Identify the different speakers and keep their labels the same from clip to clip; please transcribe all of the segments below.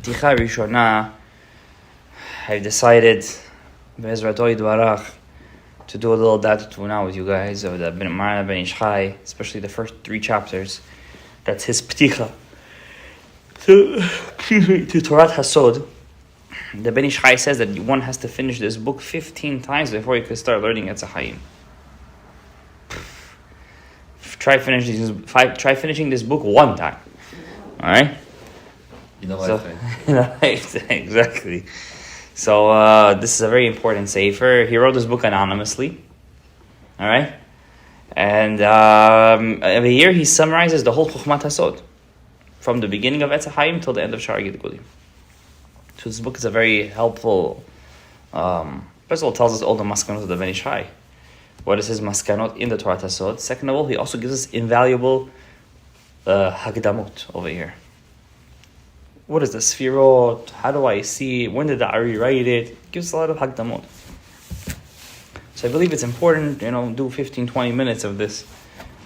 Speaker 1: P'ticha Rishona, I've decided, Be'ezrat Dvarach, to do a little Daat Utvuna with you guys of the Marana Ben Ish Chai, especially the first 3 chapters. That's his P'ticha to Torat Hasod. The Ben Ish Chai says that one has to finish this book 15 times before you can start learning Etz HaChaim. Try finishing this book 1 time. All right?
Speaker 2: In a lifetime.
Speaker 1: Exactly. So this is a very important sefer. He wrote this book anonymously. All right? And every year he summarizes the whole Chokhmat HaSod, from the beginning of Etz HaChaim till the end of Sha'ar Gidgulim. So this book is a very helpful, first of all, tells us all the maskanot of the Ben Ish Chai. What is his maskanot in the Torah HaSod? Second of all, he also gives us invaluable hagdamot over here. What is the sfirot? How do I see? When did the Ari write it? It gives a lot of hagdamot. So I believe it's important, do 15, 20 minutes of this.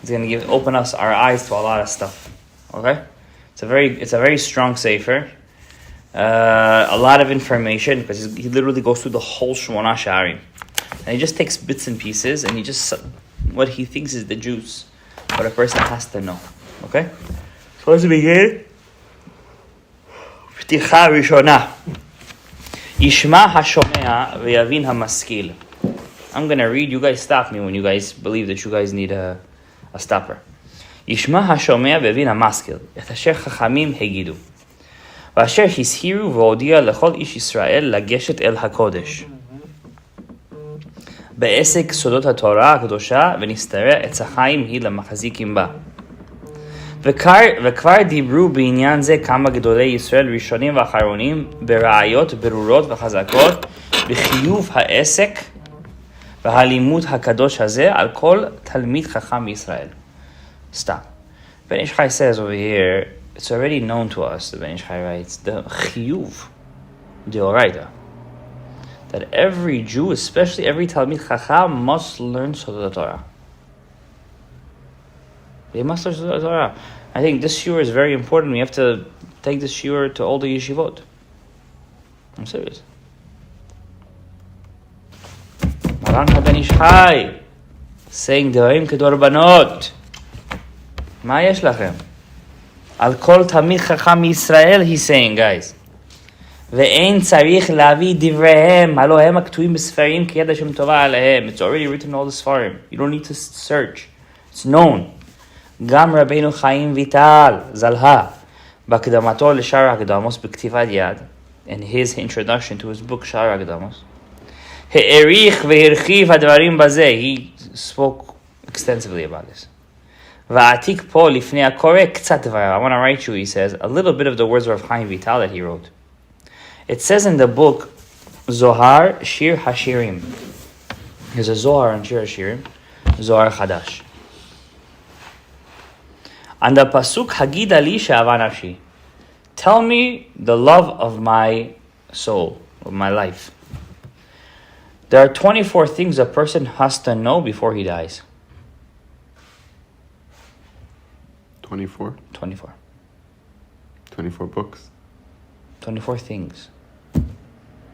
Speaker 1: It's going to open us our eyes to a lot of stuff. Okay? It's a very strong sefer. A lot of information, because he literally goes through the whole Shmona Sha'arim. And he just takes bits and pieces, and he just, what he thinks is the juice, what a person has to know. Okay? So let's begin. P'ticha Rishona. Yishma HaShomea V'yavin HaMaskil. I'm going to read, you guys stop me when you guys believe that you guys need a stopper. Yishma HaShomea V'yavin HaMaskil. Et asher chachamim hegidu. ואשר הסהירו והודיע לכל איש ישראל לגשת אל הקודש. בעסק סודות התורה הקדושה ונסתרה עץ החיים היא למחזיקים בה. וכבר דיברו בעניין זה כמה גדולי ישראל ראשונים ואחרונים בראיות ברורות וחזקות בחיוב העסק והלימוד הקדוש הזה על כל תלמיד חכם בישראל. Stop. Ben Ish Chai says over here, it's already known to us, the Ben Ish Chai writes, the chiyuv, the oraita, that every Jew, especially every Talmid Chacham, must learn Sodot Torah. They must learn Sodot Torah. I think this shiur is very important. We have to take this shiur to all the yeshivot. I'm serious. Maran HaBen Ish Chai, saying, Devarim Kedorbanot. מה יש לכם? על כל תלמיד חכם מישראל, he's saying, guys. ואין צריך להביא דבריהם, הלא הם הכתובים בספרים כיד השם טובה עליהם. It's already written in all the ספרים. You don't need to search. It's known. גם רבינו חיים ויטל, זלहा, בהקדמתו לשער הקדמוס בכתיבת יד, in his introduction to his book, שער הקדמוס, העריך והרחיב הדברים בזה. He spoke extensively about this. ועתיק פה לפני הקורא קצת דבריו. I want to write you, he says, a little bit of the words of Chaim Vital that he wrote. It says in the book, Zohar Shir Hashirim. There's a Zohar on Shir Hashirim, Zohar Chadash. And the pasuk, Hagida li she'ava nafshi. Tell me the love of my soul, of my life. There are 24 things a person has to know before he dies.
Speaker 2: 24?
Speaker 1: 24.
Speaker 2: 24 books.
Speaker 1: 24 things.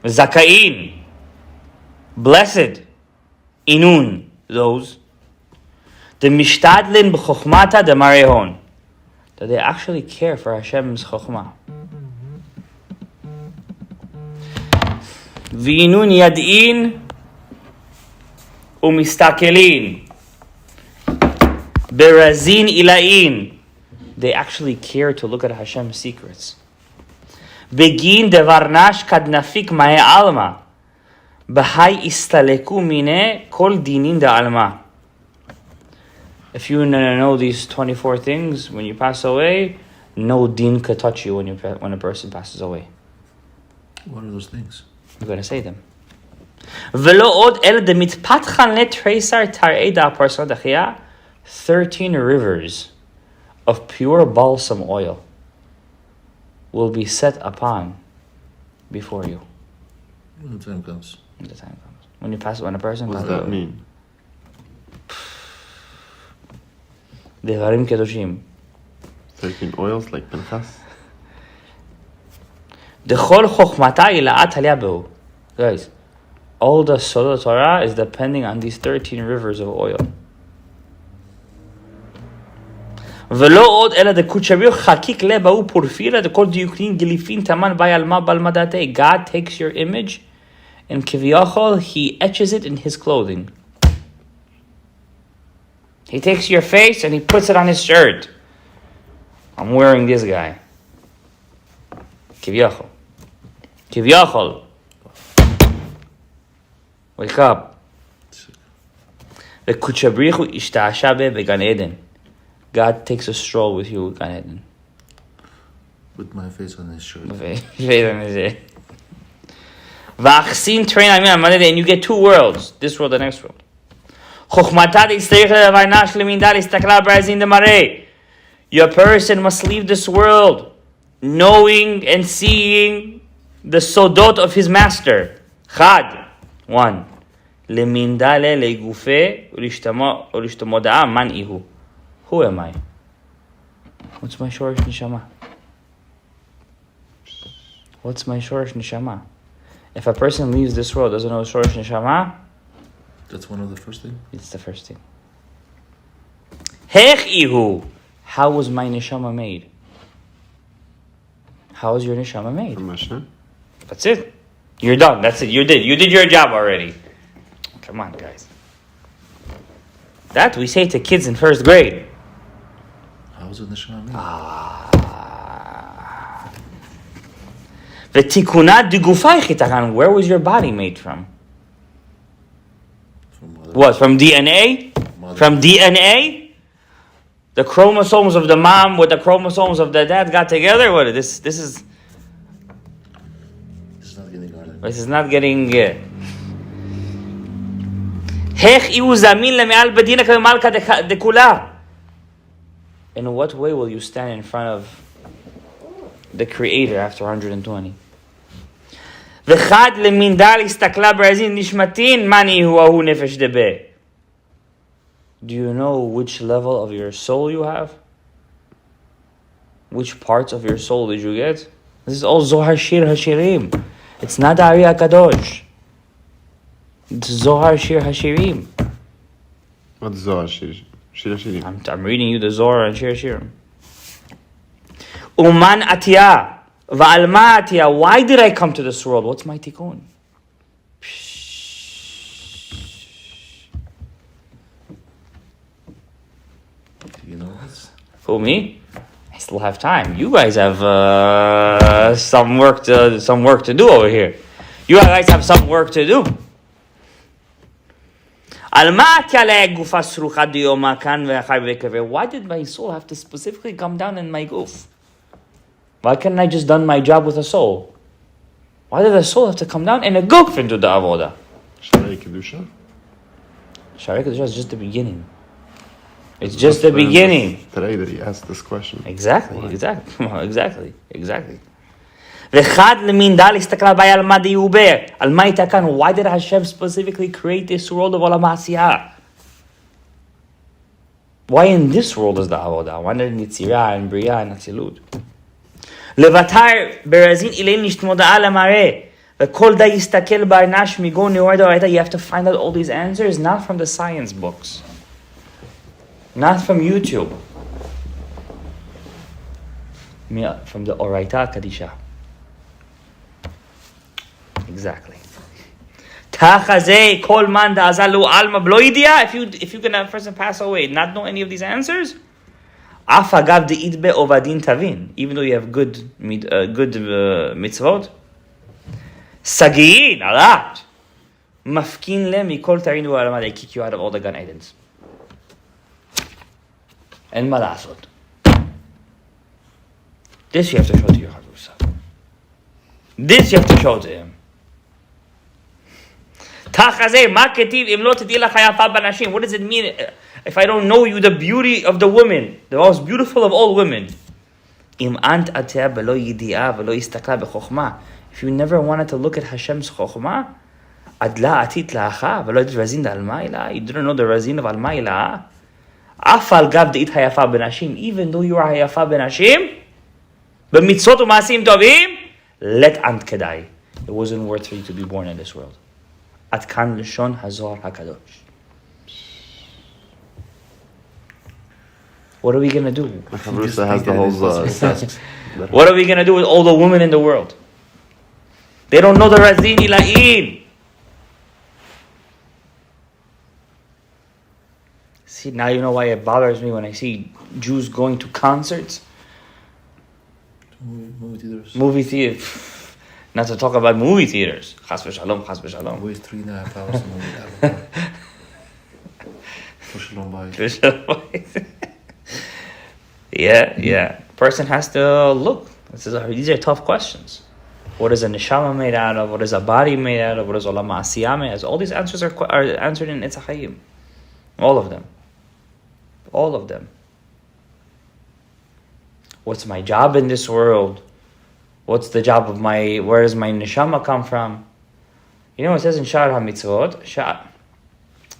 Speaker 1: Zakain. Blessed. Inun. Those. The mishtadlin b'chokhmata de marehon. That they actually care for Hashem's chokhmah. V'inun yad'in umistakelin. Berazin ila'in. They actually care to look at Hashem's secrets. Begin devarnash kadnafik ma'e alma. Bahai istaleku mine kol dinin de alma. If you know these 24 things, when you pass away, no din could touch you when a person passes away.
Speaker 2: What are those things?
Speaker 1: I'm going to say them. Velo od el de mitpatchan le tresar tar'ei da parson dachia. 13 rivers of pure balsam oil will be set upon before you.
Speaker 2: When the time comes.
Speaker 1: When the time comes. When a person
Speaker 2: what
Speaker 1: passes
Speaker 2: does that
Speaker 1: away.
Speaker 2: mean?
Speaker 1: Devarim kedoshim.
Speaker 2: 13 oils like Pinchas?
Speaker 1: Dechol chokhmata ila'at aliyah behu. Guys, all the Solar Torah is depending on these 13 rivers of oil. ולא עוד אלא דקות שביר חקיק לב ההוא פורפירה דכל דיוקנין גליפין תמן באי על מה בלמדתי. God takes your image and כביכול he etches it in his clothing. He takes your face and he puts it on his shirt. I'm wearing this guy. כביכול. כביכול. Wake up. וקות שבריך הוא השתעשע בגן עדן. God takes a stroll with you, Gan Eden.
Speaker 2: With my face on his shirt.
Speaker 1: And you get two worlds, this world and the next world. Your person must leave this world knowing and seeing the sodot of his master. Chad, one. Who am I? What's my Shoresh Neshama? What's my Shoresh Neshama? If a person leaves this world, doesn't know Shoresh Neshama,
Speaker 2: that's one of the first things?
Speaker 1: It's the first thing. Hech ihu. How was my Neshama made? How was your Neshama made?
Speaker 2: From Hashem.
Speaker 1: That's it. You're done. That's it. You did your job already. Come on, guys. That we say to kids in first grade.
Speaker 2: How was it Neshama made?
Speaker 1: V'tikunat digufay chitakan. Where was your body made from?
Speaker 2: From mother.
Speaker 1: What? From DNA?
Speaker 2: Mother.
Speaker 1: From DNA? The chromosomes of the mom with the chromosomes of the dad got together? What? This is...
Speaker 2: This is not getting harder.
Speaker 1: This is not getting... Hech iu zamin le'me'al bedina k'me'malka dekula. In what way will you stand in front of the Creator after 120? V'chad le'mindal istakla b'razin nishmatin mani hu ahu nefesh debe. Do you know which level of your soul you have? Which parts of your soul did you get? This is all Zohar Shir Hashirim. It's not Ari HaKadosh. It's Zohar Shir Hashirim.
Speaker 2: What's Zohar Shir Hashirim?
Speaker 1: I'm reading you the Zohar and Shir Hashirim. Uman Atiyah. Va'alma Atiyah. Why did I come to this world? What's my tikkun?
Speaker 2: Do you know this?
Speaker 1: For me? I still have time. You guys have some work to do over here. You guys have some work to do. Why did my soul have to specifically come down in my goof? Why couldn't I just done my job with a soul? Why did the soul have to come down in a goof and do the avodah?
Speaker 2: Sharei Kedusha?
Speaker 1: Sharei Kedusha is just the beginning. It's just the beginning.
Speaker 2: Today that he asked this question.
Speaker 1: Exactly.
Speaker 2: Why?
Speaker 1: Exactly. Why did Hashem specifically create this world of Olam Asiyah? Why in this world is the Avodah? Why not in Yitzirah and Bria and Atzilut? Levatar berazin ilay nishtmoda'a lamare. You have to find out all these answers, not from the science books. Not from YouTube. From the Oraita Kadisha. Exactly. If you can have a person pass away, not know any of these answers, even though you have good mitzvot, sagiyin, a lot. Mafkin le mikol tarin u'alama, they kick you out of all the Gan Edens. And malasot. This you have to show to your Harusa. This you have to show to him. What does it mean if I don't know you, the beauty of the woman, the most beautiful of all women? If you never wanted to look at Hashem's chokhmah, you didn't know the razin of Alma Ilaha. Even though you are Hayafa ben Hashim, b'mitzvot u'ma'asim tovim, let ant kedai. It wasn't worth for you to be born in this world. At kan lishon hazor hakadosh. What are we gonna do?
Speaker 2: Chavrusa has the whole
Speaker 1: What are we gonna do with all the women in the world? They don't know the Razin Ila'in. See, now you know why it bothers me when I see Jews going to concerts.
Speaker 3: Movie theaters.
Speaker 1: Movie theater. Not to talk about movie theaters. Chas v'shalom, chas v'shalom.
Speaker 3: Wait 3.5 hours to movie. For Shalom Bayit.
Speaker 1: Yeah. Person has to look. These are tough questions. What is a neshama made out of? What is a body made out of? What is olam ha'asiyah made out of? All these answers are answered in Etz HaChaim. All of them. All of them. What's my job in this world? What's the job of where does my neshama come from? You know, it says in Sha'ar HaMitzvot,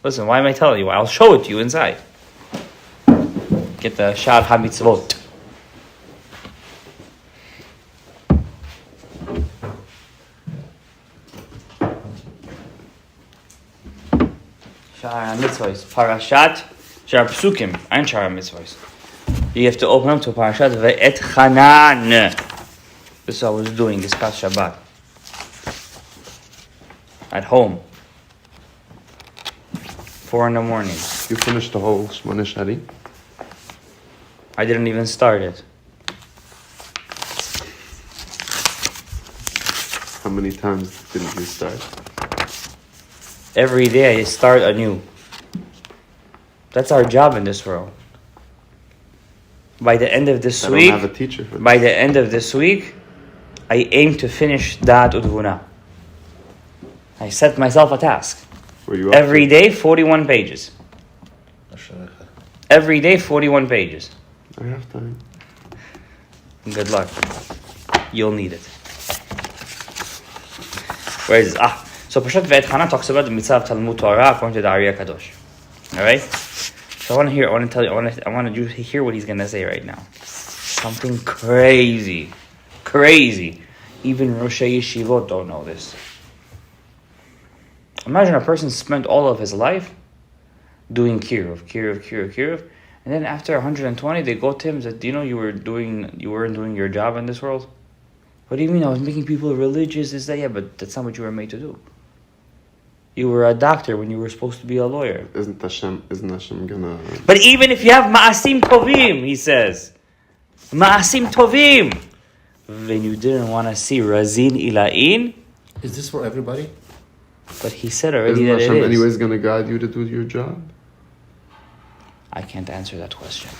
Speaker 1: listen, why am I telling you? I'll show it to you inside. Get the Sha'ar HaMitzvot. Sha'ar HaMitzvot. Parashat Sha'ar Psukim. And Sha'ar HaMitzvot. You have to open up to Parashat Ve'et Chanan. This is what I was doing this past Shabbat. At home. 4 a.m.
Speaker 2: You finished the whole Shmona Shari?
Speaker 1: I didn't even start it.
Speaker 2: How many times didn't you start?
Speaker 1: Every day I start anew. That's our job in this world. By the end of this week,
Speaker 2: I don't have a teacher for
Speaker 1: by the end of this week, I aim to finish Daat Utvuna. I set myself a task.
Speaker 2: Were you up
Speaker 1: Every
Speaker 2: to?
Speaker 1: day, 41 pages. Every day, 41 pages.
Speaker 2: I have time.
Speaker 1: Good luck. You'll need it. Where is it? So Parshat Ve'et Chana talks about the mitzvah of Talmud Torah according to the Ari Kadosh. All right. So I want to tell you. I want you to hear what he's gonna say right now. Something crazy. Even Roshei Yeshivot don't know this. Imagine a person spent all of his life doing kiruv, and then after 120, they go to him and said, "You know, you weren't doing your job in this world." What do you mean? I was making people religious. Is that? Yeah, but that's not what you were made to do. You were a doctor when you were supposed to be a lawyer.
Speaker 2: Isn't Hashem gonna...
Speaker 1: But even if you have ma'asim tovim, he says, ma'asim tovim, when you didn't want to see razin ila'in.
Speaker 3: Is this for everybody?
Speaker 1: But he said already
Speaker 2: Isn't
Speaker 1: that
Speaker 2: Hashem
Speaker 1: it is.
Speaker 2: anyways gonna guide you to do your job?
Speaker 1: I can't answer that question.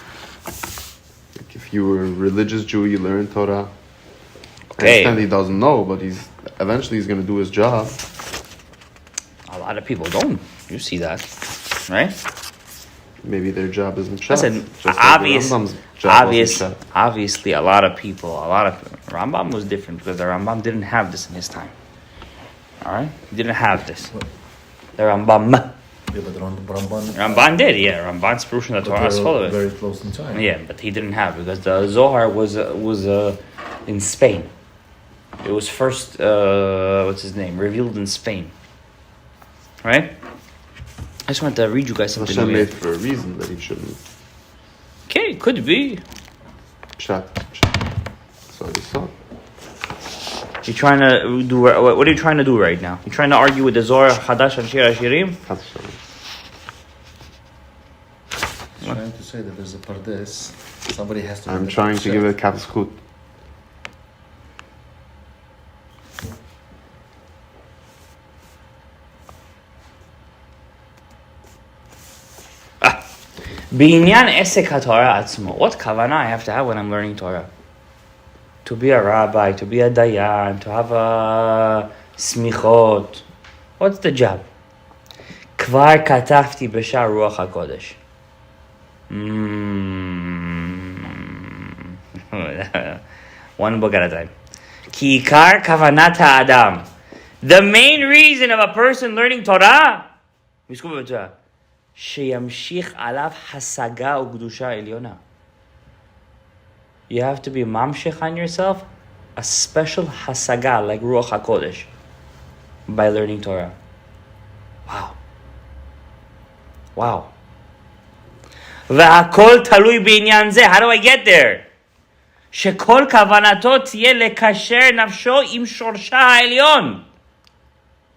Speaker 2: Like if you were a religious Jew, you learn Torah.
Speaker 1: Okay.
Speaker 2: I understand he doesn't know, but eventually he's gonna do his job.
Speaker 1: A lot of people don't. You see that, right?
Speaker 2: Maybe their job isn't Shabbat.
Speaker 1: Listen,
Speaker 2: Just like the Rambam's job wasn't Shabbat.
Speaker 1: obviously, a lot of Rambam was different because the Rambam didn't have this in his time. All right, he didn't have this.
Speaker 3: What?
Speaker 1: The Rambam.
Speaker 3: Yeah, but Ramban.
Speaker 1: Ramban did, yeah. Ramban's proof in the Torah is full of it.
Speaker 3: Very close in time.
Speaker 1: Yeah, but he didn't have because the Zohar was in Spain. It was first revealed in Spain. Right? I just wanted to read you guys something.
Speaker 2: Hashem made for a reason that he shouldn't.
Speaker 1: Okay, could be.
Speaker 2: Pshat. So you saw.
Speaker 1: You're trying to do what are you trying to do right now? You're trying to argue with the Zohar Hadash and Shir Hashirim?
Speaker 3: I'm trying to say that there's a pardes. Somebody has to.
Speaker 2: I'm trying to give it a kapskut.
Speaker 1: Binyan esek haTorah atzmo. What kavana I have to have when I'm learning Torah? To be a rabbi, to be a dayan, to have a smichot. What's the job? Kvar katafti b'shar ruach hakodesh. One book at a time. Ki ikar kavanat ha'adam. The main reason of a person learning Torah. Sheyamshich alav hasaga u'gdusha elyona. You have to be mamshich on yourself a special hasaga like Ruach HaKodesh by learning Torah. Wow. והכל תלוי בעניין זה. How do I get there? שכל כוונתו תהיה לקשר נפשו עם שורשה העליון.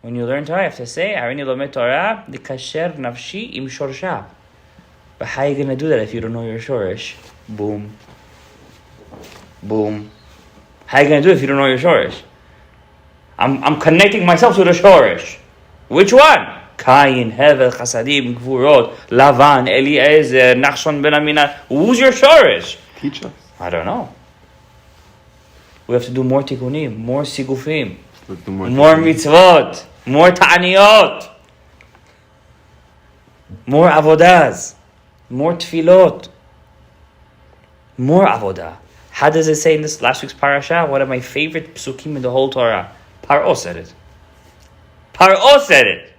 Speaker 1: When you learn Torah, you have to say, הריני לומד תורה, לקשר נפשי עם שורשה. But how are you going to do that if you don't know your shorish? Boom. Boom. How are you going to do it if you don't know your shorish? I'm connecting myself to the shorish. Which one? Kain, Hevel, Chasadim, Gvurot, Lavan, Eliezer, Nachshon ben Aminah. Who's your shorish?
Speaker 2: Teach us.
Speaker 1: I don't know. We have to do more tikkunim, more sigufim, more mitzvot, more ta'aniyot, more avodas, more tefillot, more avodah. How does it say in this last week's parasha? One of my favorite psukim in the whole Torah. Paro said it. Paro said it.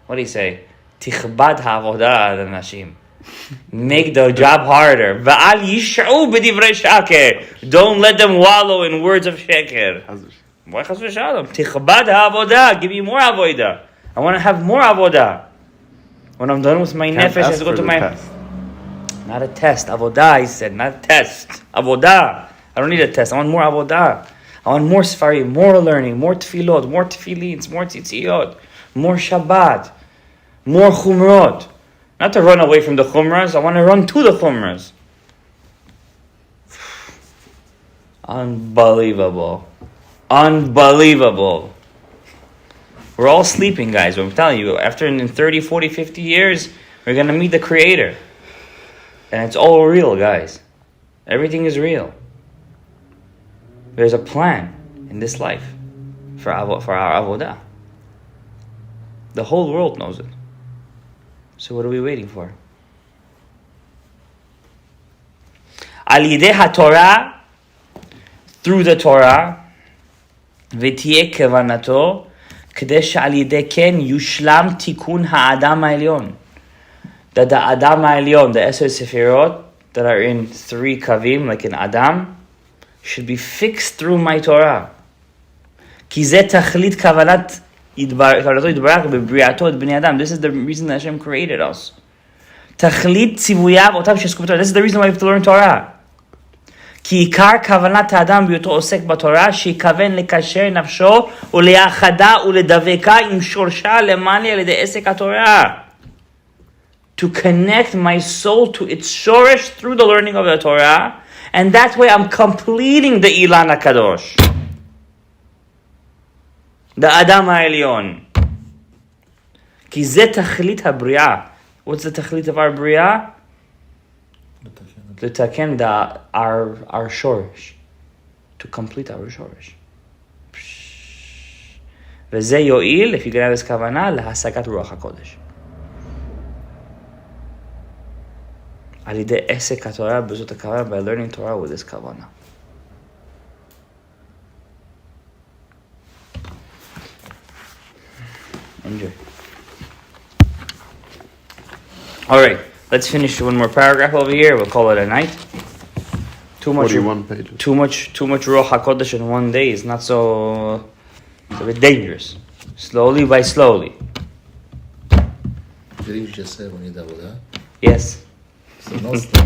Speaker 1: What do you say? Tichbad ha'avodah al-nashim. Make the job harder. Va'al yish'u b'divrei shaker. Don't let them wallow in words of sheker. Why chas v'shalom? Tichbad ha'avodah. Give me more avodah. I want to have more avodah. When I'm done with my nefesh, I have to go to my...
Speaker 2: Test.
Speaker 1: Not a test. Avodah, he said. Not a test. Avodah. I don't need a test. I want more avodah. I want more sfarim, more learning, more tefillot, more tefillins, more tzitziyot, more Shabbat, more chumrot. Not to run away from the chumras. I want to run to the chumras. Unbelievable. Unbelievable. We're all sleeping, guys. I'm telling you, after in 30, 40, 50 years, we're going to meet the Creator. And it's all real, guys. Everything is real. There's a plan in this life for our avodah. The whole world knows it. So what are we waiting for? Al yidei haTorah, through the Torah, v'tiyeh kevanato, k'dei she'al yidei ken yushlam tikun ha'adam ha'elyon. That the Adam ha'elyon, the Eser Sefirot, that are in 3 kavim, like in Adam, should be fixed through my Torah. כי זה תכלית כוונת כוונתו יתברך בבריאתו את בני אדם. This is the reason that Hashem created us. תכלית ציווייו אותם שעסקו בתורה. This is the reason why we have to learn Torah. כי עיקר כוונת האדם בהיותו עוסק בתורה, שיכוון לקשר נפשו ולאחדה ולדבקה עם שורשה למעלה על ידי עסק התורה. To connect my soul to its shorish through the learning of the Torah, and that way I'm completing the Ilan HaKadosh. The Adam HaElyon. כי זה תכלית הבריאה. What's the תכלית of our בריאה? לתקן our shorish. To complete our shorish. וזה יועיל, לפי גנב כוונה, להשגת רוח הקודש. על ידי עסק התורה בזאת הכוונה, by learning Torah with this כוונה. Enjoy. Alright, let's finish one more paragraph over here. We'll call it a night. Too much
Speaker 2: 41 pages.
Speaker 1: Too much Ruach HaKodesh in one day is not so... It's a bit dangerous. Slowly by slowly.
Speaker 3: Didn't you just say we need avodah?
Speaker 1: Yes.
Speaker 3: So no slow.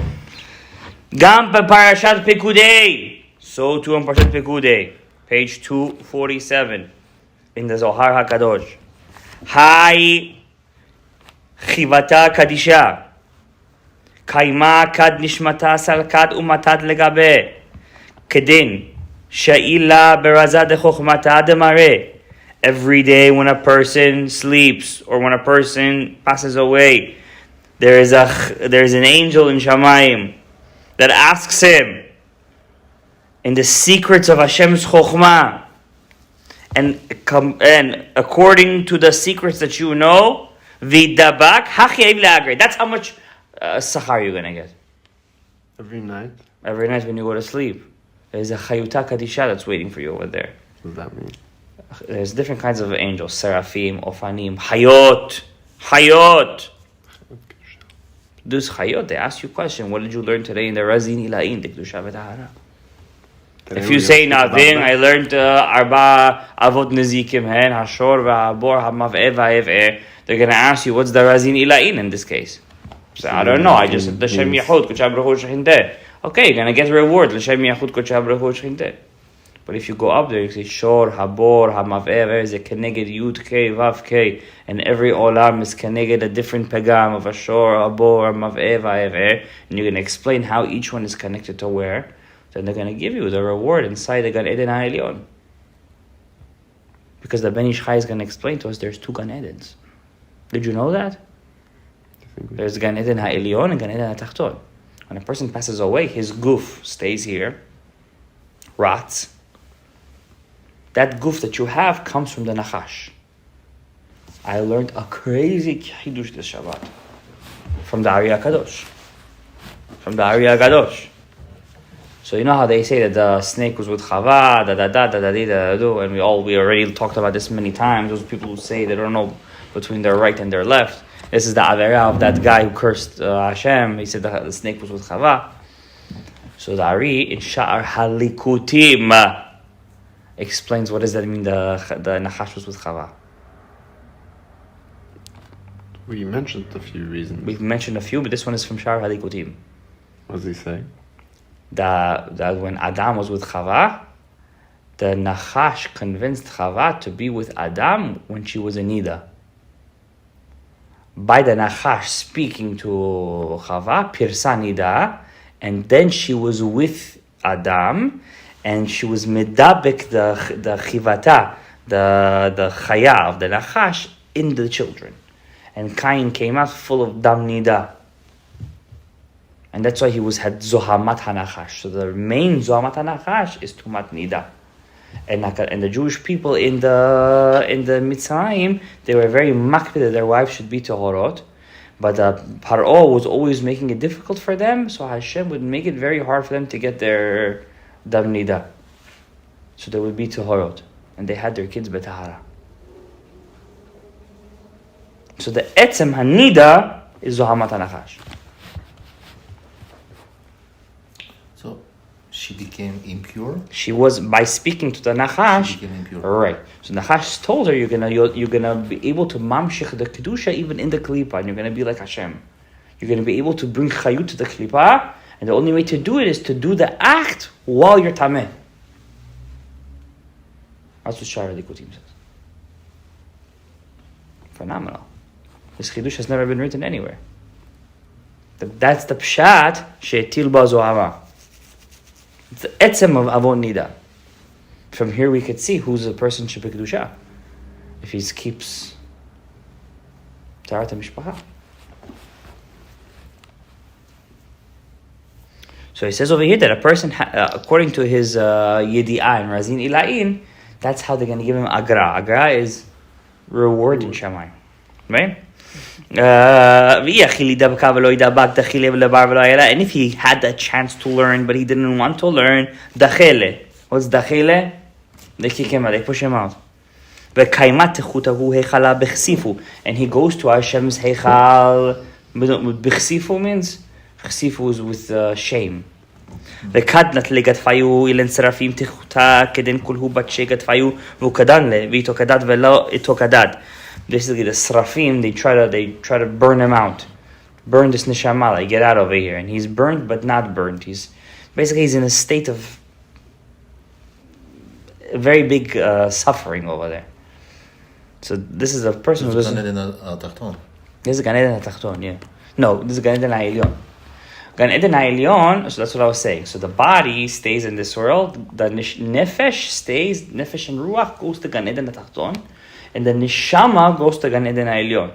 Speaker 1: גם בפרשת פקודי. So too in פרשת פקודי. Page 247. In the Zohar HaKadosh. היי חיבתה קדישה. קיימה כד נשמתה סלקת ומתת לגבי. כדין שאילה ברזה דחוכמתה דמראה. Every day when a person sleeps or when a person passes away, there is an angel in Shamayim that asks him in the secrets of Hashem's Chokhmah, and according to the secrets that you know, v'dabak hachyav le'agrei. That's how much sachar you're gonna get
Speaker 2: Every night?
Speaker 1: every night when you go to sleep. There's a chayuta kadisha that's waiting for you over there.
Speaker 2: What does that mean?
Speaker 1: There's different kinds of angels: seraphim, ofanim, hayot. Those chayot, they ask you a question. What did you learn today in the Razin Ilain, the Kedusha v'Tahara? If you say nothing, I learned Arba Avot Nezikim Hen, Hashor, Va'abor, Hamav'e, Va'ev'e. They're going to ask you, what's the Razin Ila'in in this case? So, I don't know, I just said, L'Shem Yachud, Kuchab Rehu Shechinteh. Okay, you're going to get a reward, L'Shem Yachud, Kuchab Rehu Shechinteh. But if you go up there, you say, Shor, Habor, Hamav'e, is a Keneged Yud K, Vav K, and every Olam is Keneged a different Pegam of Ashor, Habor, Hamav'e, Va'ev'e, and you're going to explain how each one is connected to where. Then they're going to give you the reward inside the Gan Eden HaElyon. Because the Ben Ish Chai is going to explain to us there's 2 Gan Edens. Did you know that? There's Gan Eden HaElyon and Gan Eden HaTachton. When a person passes away, his guf stays here, rots. That guf that you have comes from the Nachash. I learned a crazy Chidush this Shabbat from the Ari HaKadosh. So you know how they say that the snake was with Chava, and we already talked about this many times. Those people who say they don't know between their right and their left. This is the Avera of that guy who cursed Hashem. He said the snake was with Chava. So the Ari in Sha'ar Halikutim explains what does that mean. The Nachash was with Chava.
Speaker 2: We mentioned a few reasons.
Speaker 1: We've mentioned a few, but this one is from Sha'ar Halikutim.
Speaker 2: What does he say?
Speaker 1: That when Adam was with Chava, the Nachash convinced Chava to be with Adam when she was a Nida. By the Nachash speaking to Chava, Pirsa Nida, and then she was with Adam, and she was medabek the chivata, the chaya of the Nachash in the children. And Cain came out full of dam Nida. And that's why he had Zohamat HaNachash. So the main Zohamat HaNachash is Tumat Nida. And the Jewish people in the Mitzrayim, they were very makpid that their wives should be Tehorot. But Paro was always making it difficult for them, so Hashem would make it very hard for them to get their Dam Nida. So they would be Tehorot. And they had their kids Betahara. So the Etzem HaNida is Zohamat HaNachash.
Speaker 3: So she became impure.
Speaker 1: She was, by speaking to the Nachash.
Speaker 3: She became impure.
Speaker 1: Right. So Nachash told her you're gonna be able to mamshich the kedusha even in the klipa, and you're gonna be like Hashem. You're gonna be able to bring chayut to the klipa, and the only way to do it is to do the act while you're tameh. That's what Sha'ar Likutim says. Phenomenal. This chidush has never been written anywhere. That's the pshat she'etil ba zohama. It's the etzem of avon nida. From here we could see who's the person shebekdusha if he keeps tarat mishpacha. So he says over here that a person, according to his yedi'ah and razin ila'in, that's how they're going to give him agra. Agra is reward in Shammai, right? And if he had the chance to learn, but he didn't want to learn, dachele. What's dachele? They kick him out, they push him out. And he goes to Hashem's heichal. Bechsifu means? Chsifu is with shame. וקדנת לגדפיו אילן שרפים תחותה כדן כולהו בת שגדפיו והוא קדן לה ואיתו קדד ולא איתו קדד. Basically the srafim, they try to burn him out, burn this neshama, like get out over here, and he's burned but not burned. He's in a state of very big suffering over there. So this is a person who doesn't. This is Gan Eden HaTachton, yeah. No, this is Gan Eden HaElyon. Gan Eden HaElyon, so that's what I was saying. So the body stays in this world, the nefesh stays, nefesh and ruach goes to Gan Eden HaTachton, and the neshama goes to Gan Eden HaElyon.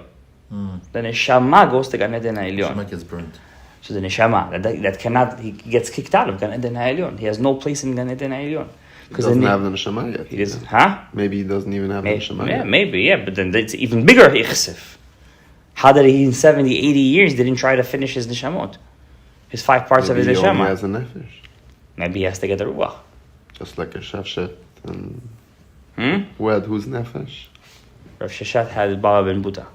Speaker 1: The neshama goes to Gan Eden HaElyon.
Speaker 3: Neshama gets burnt.
Speaker 1: So the neshama, that cannot, he gets kicked out of Gan Eden HaElyon. He has no place in Gan Eden HaElyon.
Speaker 2: He doesn't have the neshama yet.
Speaker 1: He doesn't, huh?
Speaker 2: Maybe he doesn't even have the neshama yet.
Speaker 1: Yeah, maybe, yeah, but then it's even bigger ichsif. How did he in 70, 80 years didn't try to finish his neshamot? His 5 parts
Speaker 2: maybe
Speaker 1: of his neshama.
Speaker 2: He only has a nefesh.
Speaker 1: Maybe he has to get the ruach.
Speaker 2: Just like a shafshet. And who had whose nefesh?
Speaker 1: Rav Sheshat had Baba ben Buta.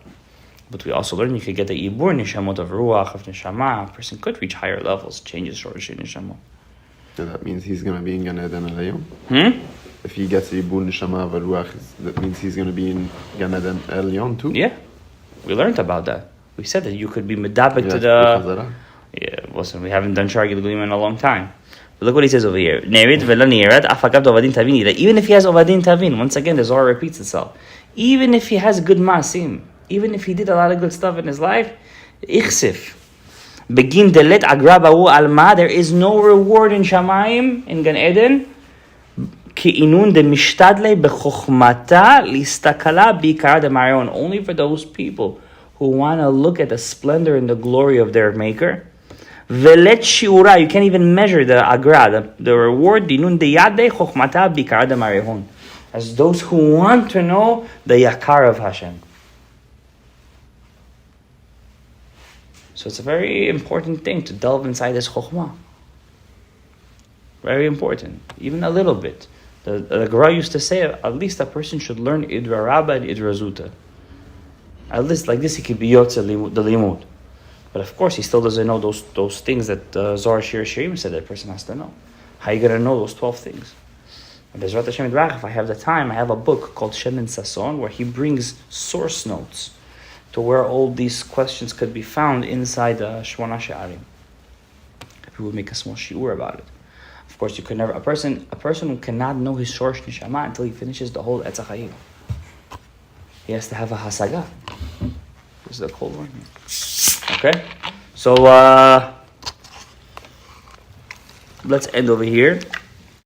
Speaker 1: But we also learned you could get the ibur neshamot of ruach, of neshama. A person could reach higher levels, changes shortish neshama.
Speaker 2: Yeah, that means he's going to be in Gan Eden Elyon. If he gets Ibun Neshama Varuach, that means he's going to be in Gan Eden Elyon too?
Speaker 1: Yeah. We learned about that. We said that you could be medabek to the... Yeah, listen, we haven't done Shar Gilgulim in a long time. But look what he says over here. Even if he has Ovadin Tavin, once again, the Zohar repeats itself. Even if he has good masim, even if he did a lot of good stuff in his life, ichsif. Begin delet agrabahu alma, there is no reward in Shamayim, in Gan Eden. Ki inun de mishtadle bechokhmata listakala bikara de marion. Only for those people who want to look at the splendor and the glory of their maker. Velet shiura, you can't even measure the agra, the reward. Dinun de yade chokhmata bikara de marion. As those who want to know the yakar of Hashem. So it's a very important thing to delve inside this chokhmah. Very important, even a little bit. The Gemara used to say, at least a person should learn Idra Rabba and Idra Zuta. At least like this, he could be Yotze the Limud. But of course, he still doesn't know those things that Zohar Shir Shirim said that a person has to know. How are you going to know those 12 things? And Bezrat Hashem Yitbarach, if I have the time, I have a book called Shem and Sasson, where he brings source notes to where all these questions could be found inside the Shmona She'arim. If we would make a small shiur about it. Of course, you could never, a person who cannot know his Shorsh Neshama until he finishes the whole Etz HaChaim. He has to have a Hasaga. This is a cold one. Okay? So, let's end over here.